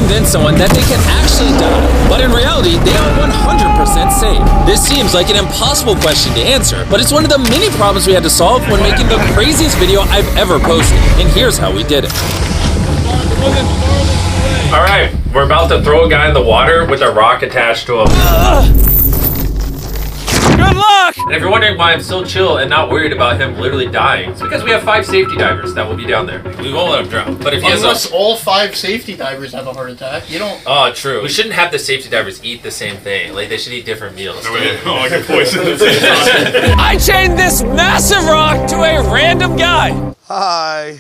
convince someone that they can actually die, but in reality, they are 100% safe. This seems like an impossible question to answer, but it's one of the many problems we had to solve when making the craziest video I've ever posted, and here's how we did it. All right, we're about to throw a guy in the water with a rock attached to him. Good luck! And if you're wondering why I'm so chill and not worried about him literally dying, it's because we have 5 safety divers that will be down there. We won't let him drown. But if he has Unless all 5 safety divers have a heart attack, you don't... Oh, true. We shouldn't have the safety divers eat the same thing. Like, they should eat different meals. I can poison the same time. I chained this massive rock to a random guy. Hi.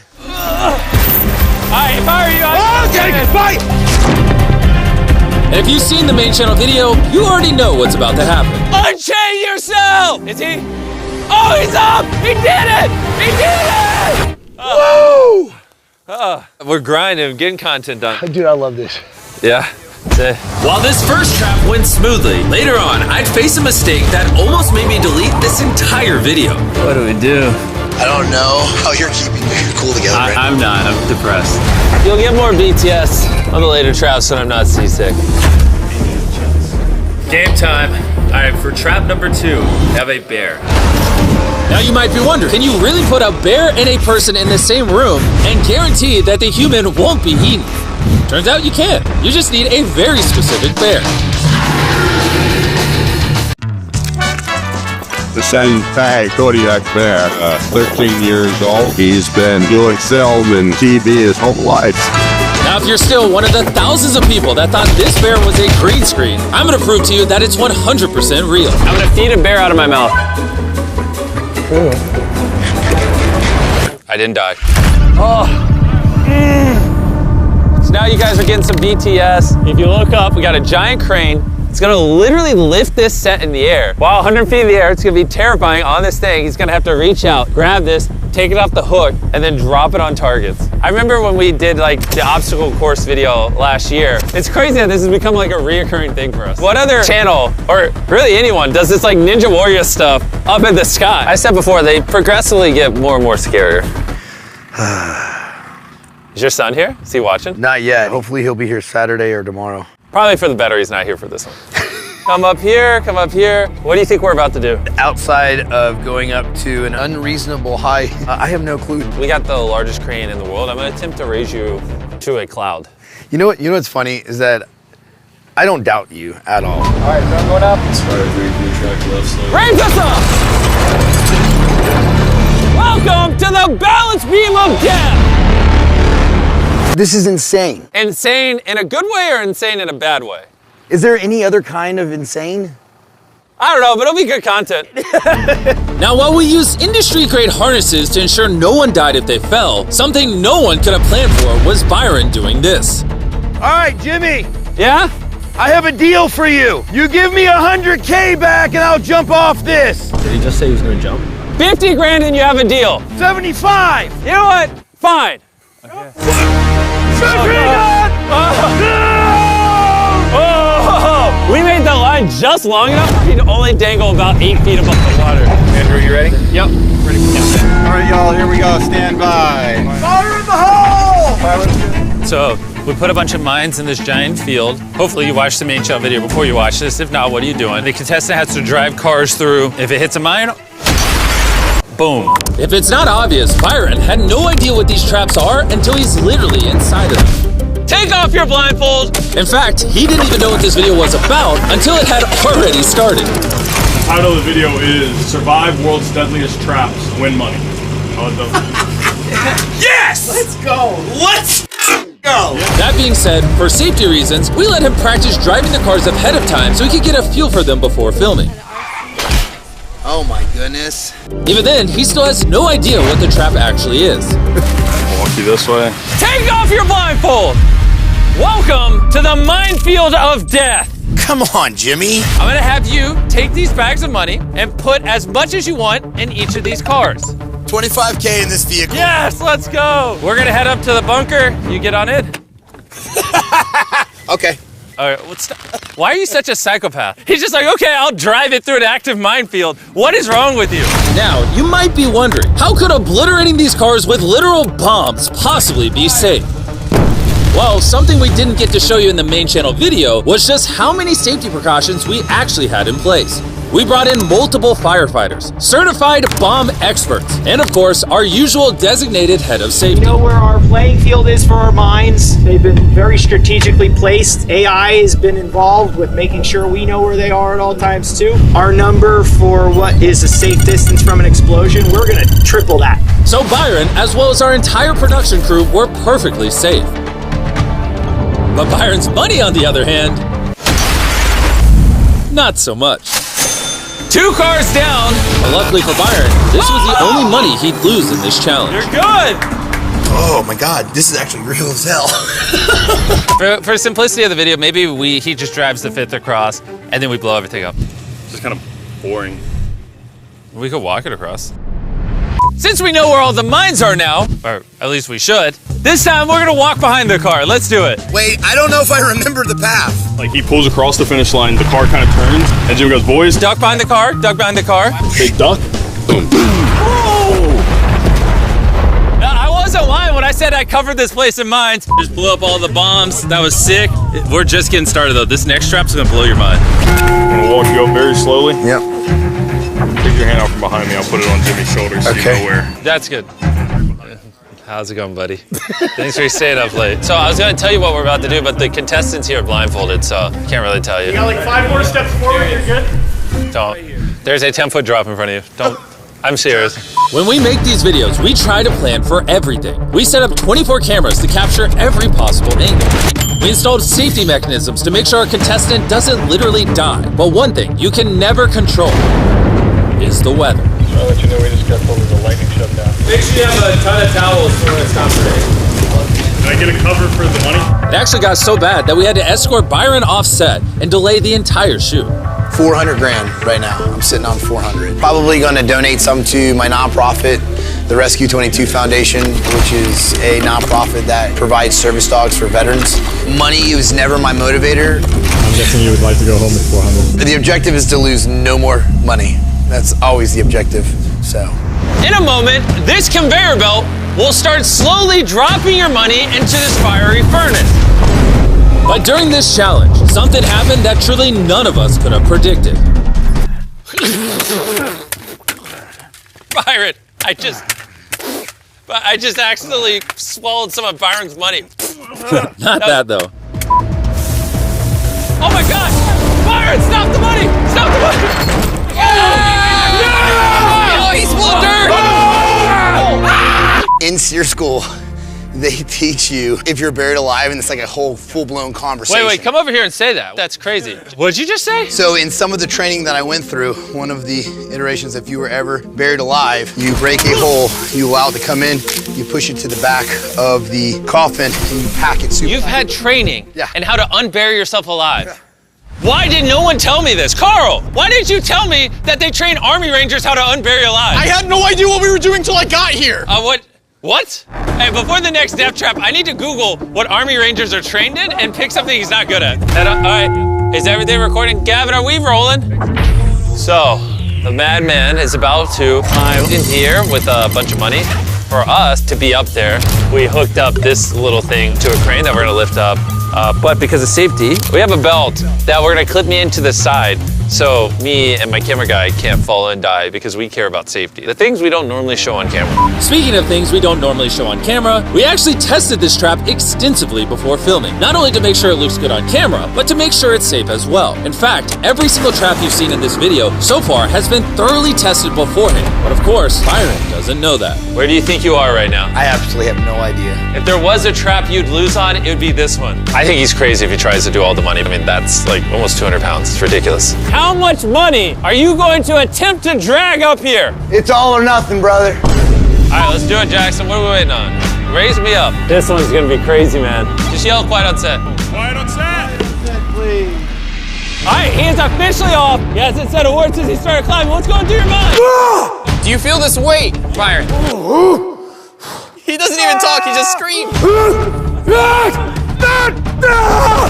If I were you, I'd Fight! And if you've seen the main channel video, you already know what's about to happen. unchain yourself! Is he? Oh, he's up! He did it! He did it! Woo! We're grinding, getting content done. Dude, I love this. Yeah. While this first trap went smoothly, later on, I'd face a mistake that almost made me delete this entire video. What do we do? I don't know how you're keeping your cool together. I'm not. I'm depressed. You'll get more BTS on the later traps when I'm not seasick. Game time. All right, for trap number 2, have a bear. Now you might be wondering, can you really put a bear and a person in the same room and guarantee that the human won't be eaten? Turns out you can. You just need a very specific bear. The Shanghai Kodiak bear, 13 years old. He's been doing film and TV his whole life. Now, if you're still one of the thousands of people that thought this bear was a green screen, I'm gonna prove to you that it's 100% real. I'm gonna feed a bear out of my mouth. I didn't die. So now you guys are getting some BTS. If you look up, we got a giant crane. It's gonna literally lift this set in the air. Wow, 100 feet in the air, it's gonna be terrifying on this thing. He's gonna have to reach out, grab this, take it off the hook, and then drop it on targets. I remember when we did like the obstacle course video last year. It's crazy that this has become like a reoccurring thing for us. What other channel, or really anyone, does this like Ninja Warrior stuff up in the sky? I said before, they progressively get more and more scarier. Is your son here? Is he watching? Not yet. Hopefully he'll be here Saturday or tomorrow. Probably for the better he's not here for this one. Come up here, come up here. What do you think we're about to do? Outside of going up to an unreasonable height, I have no clue. We got the largest crane in the world. I'm gonna attempt to raise you to a cloud. You know what's funny is that I don't doubt you at all. All right, so I'm going up. As far as the track left slow. Raise us up! Welcome to the balance beam of death! This is insane. Insane in a good way or insane in a bad way? Is there any other kind of insane? I don't know, but it'll be good content. Now, while we used industry-grade harnesses to ensure no one died if they fell, something no one could have planned for was Byron doing this. All right, Jimmy, Yeah? I have a deal for you. You give me 100K back and I'll jump off this. Did he just say he was gonna jump? 50 grand and you have a deal. 75. You know what? Fine. We made the line just long enough for you to only dangle about 8 feet above the water. Andrew, you ready? Yep. Ready. All right, y'all, here we go. Stand by. Fire in the hole! So we put a bunch of mines in this giant field. Hopefully you watched the main channel video before you watch this. If not, what are you doing? The contestant has to drive cars through. If it hits a mine, boom. If it's not obvious, Byron had no idea what these traps are until he's literally inside of them. Take off your blindfold. In fact, he didn't even know what this video was about until it had already started. The title of the video is Survive World's Deadliest Traps, Win Money. Yes! Let's go. Let's go! That being said, for safety reasons, we let him practice driving the cars ahead of time so he could get a feel for them before filming. Oh my goodness. Even then, he still has no idea what the trap actually is. Walk you this way. Take off your blindfold. Welcome to the minefield of death. Come on, Jimmy. I'm gonna have you take these bags of money and put as much as you want in each of these cars. 25K in this vehicle. Yes, let's go. We're gonna head up to the bunker. You get on it. Okay. All right, why are you such a psychopath? He's just like, okay, I'll drive it through an active minefield. What is wrong with you? Now, you might be wondering, how could obliterating these cars with literal bombs possibly be safe? Well, something we didn't get to show you in the main channel video was just how many safety precautions we actually had in place. We brought in multiple firefighters, certified bomb experts, and of course, our usual designated head of safety. We know where our playing field is for our mines. They've been very strategically placed. AI has been involved with making sure we know where they are at all times too. Our number for what is a safe distance from an explosion, we're gonna triple that. So Byron, as well as our entire production crew, were perfectly safe. But Byron's money, on the other hand, not so much. 2 cars down. But luckily for Byron, this was the only money he'd lose in this challenge. You're good. Oh my god, this is actually real as hell. For simplicity of the video, maybe he just drives the 5th across and then we blow everything up. Just kind of boring. We could walk it across. Since we know where all the mines are now, or at least we should, this time we're gonna walk behind the car. Let's do it. Wait, I don't know if I remember the path. Like he pulls across the finish line, the car kind of turns, and Jimmy goes, boys, Duck behind the car, duck behind the car. big duck. Boom. I wasn't lying when I said I covered this place in mines. Just blew up all the bombs. That was sick. We're just getting started though. This next strap's gonna blow your mind. I'm gonna walk you up very slowly. Yep. Take your hand out from behind me. I'll put it on Jimmy's shoulder so you know where. That's good. How's it going, buddy? Thanks for staying up late. So I was gonna tell you what we're about to do, but the contestants here are blindfolded, so can't really tell you. You got like 5 more steps forward, you're good? Don't. There's a 10-foot drop in front of you. Don't. I'm serious. When we make these videos, we try to plan for everything. We set up 24 cameras to capture every possible angle. We installed safety mechanisms to make sure our contestant doesn't literally die. But one thing you can never control is the weather. I'll let you know we just got over the lightning shutdown. Make sure you have a ton of towels for when it's not raining. Can I get a cover for the money? It actually got so bad that we had to escort Byron off set and delay the entire shoot. 400 grand right now. I'm sitting on 400. Probably gonna donate some to my nonprofit, the Rescue 22 Foundation, which is a nonprofit that provides service dogs for veterans. Money was never my motivator. I'm guessing you would like to go home with 400. The objective is to lose no more money. That's always the objective, so. In a moment, this conveyor belt will start slowly dropping your money into this fiery furnace. But during this challenge, something happened that truly none of us could have predicted. Byron, I just accidentally swallowed some of Byron's money. Not that though. Oh my God! Byron, stop the money! Stop the money! Oh, he's full of dirt! In SEER school, they teach you if you're buried alive, and it's like a whole full-blown conversation. Wait, come over here and say that. That's crazy. What did you just say? So in some of the training that I went through, one of the iterations, if you were ever buried alive, you break a hole, you allow it to come in, you push it to the back of the coffin, and you pack it super. You've had training Yeah. and how to unbury yourself alive. Why did no one tell me this? Carl, why didn't you tell me that they train Army Rangers how to unbury alive? I had no idea what we were doing till I got here. What? Hey, before the next death trap, I need to Google what Army Rangers are trained in and pick something he's not good at. All right, is everything recording? Gavin, are we rolling? So, the madman is about to climb in here with a bunch of money. For us to be up there, we hooked up this little thing to a crane that we're gonna lift up. But because of safety, we have a belt that we're gonna clip me into the side so me and my camera guy can't fall and die because we care about safety. The things we don't normally show on camera. Speaking of things we don't normally show on camera, we actually tested this trap extensively before filming. Not only to make sure it looks good on camera, but to make sure it's safe as well. In fact, every single trap you've seen in this video so far has been thoroughly tested beforehand. But of course, Byron doesn't know that. Where do you think you are right now? I absolutely have no idea. If there was a trap you'd lose on, it would be this one. I think he's crazy if he tries to do all the money. I mean, that's like almost 200 pounds. It's ridiculous. How much money are you going to attempt to drag up here? It's all or nothing, brother. All right, let's do it, Jackson. What are we waiting on? Raise me up. This one's gonna be crazy, man. Just yell quiet on set. Quiet on set. Please. All right, he is officially off. He hasn't said a word since he started climbing. What's going through your mind? Do you feel this weight, Byron? He doesn't even talk, he just screams.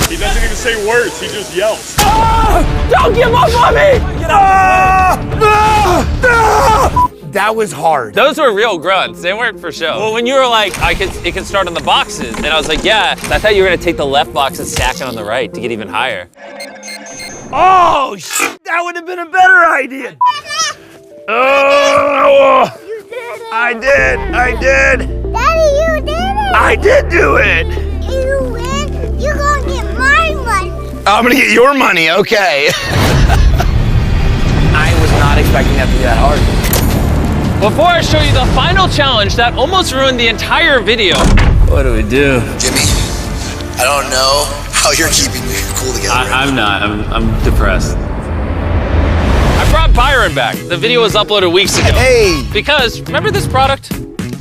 He doesn't even say words, he just yells. Don't give up on me! Get up! That was hard. Those were real grunts. They weren't for show. Well, when you were like, it can start on the boxes, and I was like, yeah. I thought you were gonna take the left box and stack it on the right to get even higher. Oh, shit, that would have been a better idea. Oh, You did it. I did. Daddy, you did it. I did do it. You win. You're gonna get my money. I'm gonna get your money, okay. I was not expecting that to be that hard. Before I show you the final challenge that almost ruined the entire video. What do we do? Jimmy, I don't know how you're keeping your cool together. I'm not. I'm depressed. I brought Byron back. The video was uploaded weeks ago. Hey. Because, remember this product?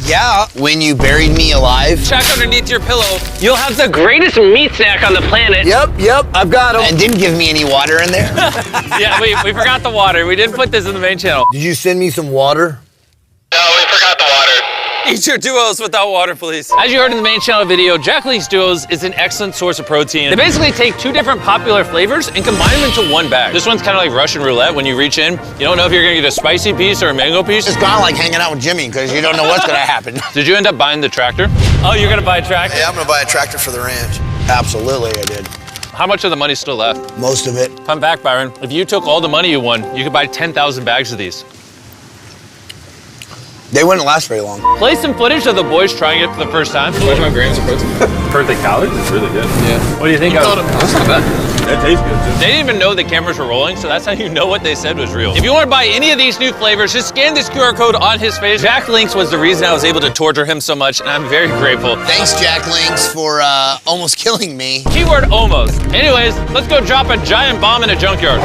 Yeah, when you buried me alive. Check underneath your pillow. You'll have the greatest meat snack on the planet. Yep, I've got him. And didn't give me any water in there. Yeah, we forgot the water. We didn't put this in the main channel. Did you send me some water? No, we forgot the water. Eat your duos without water, please. As you heard in the main channel video, Jack Link's Duos is an excellent source of protein. They basically take 2 different popular flavors and combine them into one bag. This one's kind of like Russian roulette. When you reach in, you don't know if you're gonna get a spicy piece or a mango piece. It's kind of like hanging out with Jimmy because you don't know what's gonna happen. Did you end up buying the tractor? Oh, you're gonna buy a tractor? Yeah, I'm gonna buy a tractor for the ranch. Absolutely, I did. How much of the money's still left? Most of it. Come back, Byron. If you took all the money you won, you could buy 10,000 bags of these. They wouldn't last very long. Play some footage of the boys trying it for the first time. 25 grams of protein per the calories is really good. Yeah. What do you think? That's not bad. That tastes good too. They didn't even know the cameras were rolling, so that's how you know what they said was real. If you want to buy any of these new flavors, just scan this QR code on his face. Jack Links was the reason I was able to torture him so much, and I'm very grateful. Thanks, Jack Links, for almost killing me. Keyword almost. Anyways, let's go drop a giant bomb in a junkyard.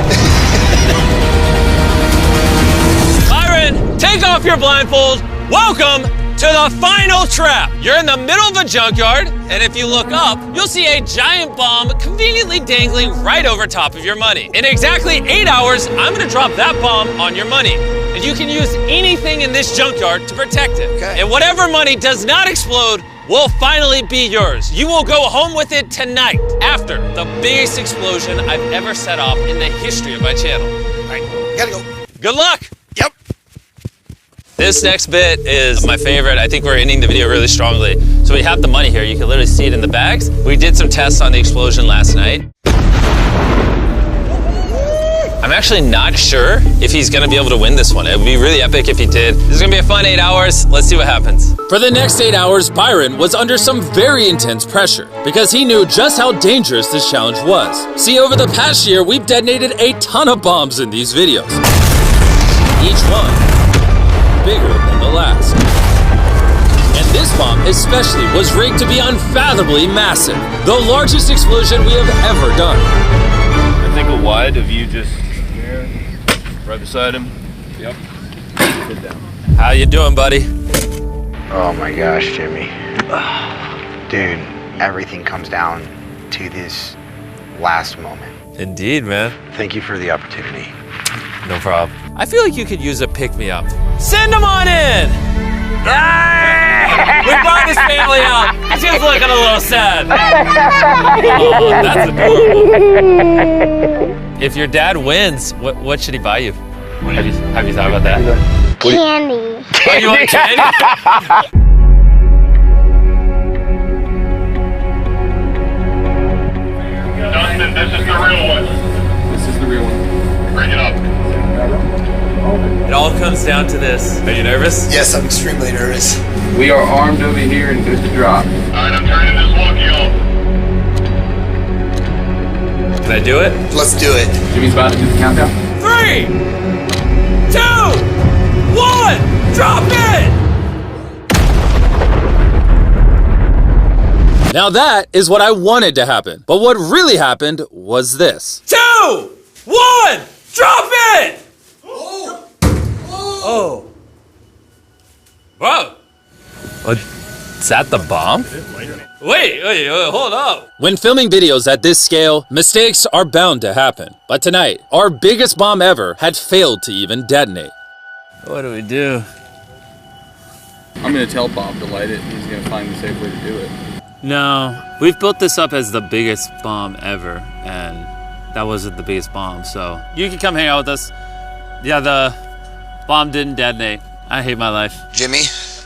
Byron, take off your blindfold. Welcome to the final trap. You're in the middle of a junkyard, and if you look up, you'll see a giant bomb conveniently dangling right over top of your money. In exactly 8 hours, I'm gonna drop that bomb on your money. And you can use anything in this junkyard to protect it. Okay. And whatever money does not explode will finally be yours. You will go home with it tonight after the biggest explosion I've ever set off in the history of my channel. All right, gotta go. Good luck. Yep. This next bit is my favorite. I think we're ending the video really strongly. So we have the money here. You can literally see it in the bags. We did some tests on the explosion last night. I'm actually not sure if he's gonna be able to win this one. It would be really epic if he did. This is gonna be a fun 8 hours. Let's see what happens. For the next 8 hours, Byron was under some very intense pressure because he knew just how dangerous this challenge was. See, over the past year, we've detonated a ton of bombs in these videos. Each one bigger than the last. And this bomb especially was rigged to be unfathomably massive, the largest explosion we have ever done. I think a wide of you just there, right beside him. Yep. Sit down. How you doing, buddy? Oh my gosh, Jimmy. Dude, everything comes down to this last moment. Indeed, man. Thank you for the opportunity. No problem. I feel like you could use a pick-me-up. Send him on in! We brought his family out. She's looking a little sad. Oh, that's adorable. If your dad wins, what should he buy you? Have you thought about that? Candy. Oh, you want candy? Dustin, this is the real one. This is the real one. Bring it up. It all comes down to this. Are you nervous? Yes, I'm extremely nervous. We are armed over here and good to drop. All right, I'm turning this walkie off. Can I do it? Let's do it. Jimmy's about to do the countdown. 3, 2, 1, drop it! Now that is what I wanted to happen. But what really happened was this. 2, 1, drop it! Oh. Whoa. Is that the bomb? Wait, hold up. When filming videos at this scale, mistakes are bound to happen. But tonight, our biggest bomb ever had failed to even detonate. What do we do? I'm gonna tell Bob to light it. He's gonna find the safe way to do it. No, we've built this up as the biggest bomb ever, and that wasn't the biggest bomb, so you can come hang out with us. Yeah, the bomb didn't detonate. I hate my life. Jimmy,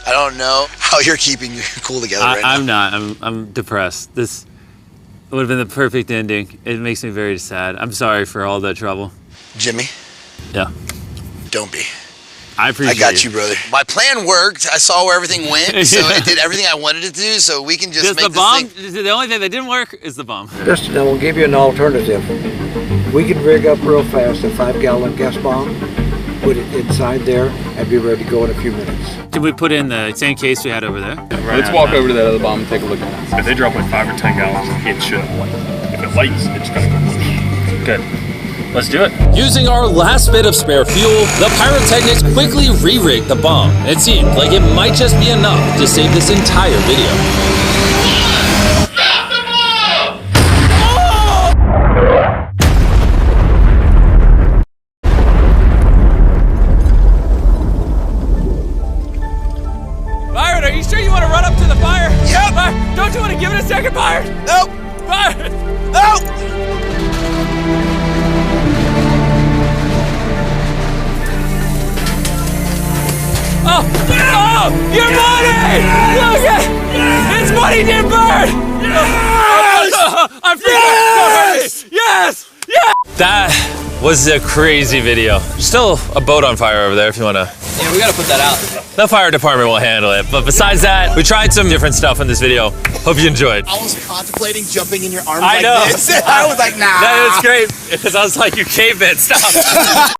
I don't know how you're keeping your cool together right now. I'm not. I'm depressed. This would have been the perfect ending. It makes me very sad. I'm sorry for all the trouble. Jimmy? Yeah. Don't be. I appreciate it. I got you, brother. My plan worked. I saw where everything went, so it did everything I wanted it to do, so we can just make the bomb, this thing. the only thing that didn't work is the bomb. Justin, I will give you an alternative. We can rig up real fast a 5-gallon gas bomb, put it inside there, and be ready to go in a few minutes. Can we put in the same case we had over there? Let's walk over to that other bomb and take a look at it. If they drop like 5 or 10 gallons, it should light. If it lights, it's gonna go whoosh. Good. Let's do it. Using our last bit of spare fuel, the pyrotechnics quickly re-rigged the bomb. It seemed like it might just be enough to save this entire video. Byron, are you sure you want to run up to the fire? Yep. Don't you want to give it a second, Byron? Nope. Byron! Nope. Oh, your money! Look at it's money didn't burn! I'm freaking yes! Yes! That was a crazy video. Still a boat on fire over there if you want to. Yeah, we gotta put that out. The fire department will handle it. But besides that, we tried some different stuff in this video. Hope you enjoyed. I was contemplating jumping in your arms I like know. this. I was like, nah. That is great because I was like, you caveman, stop.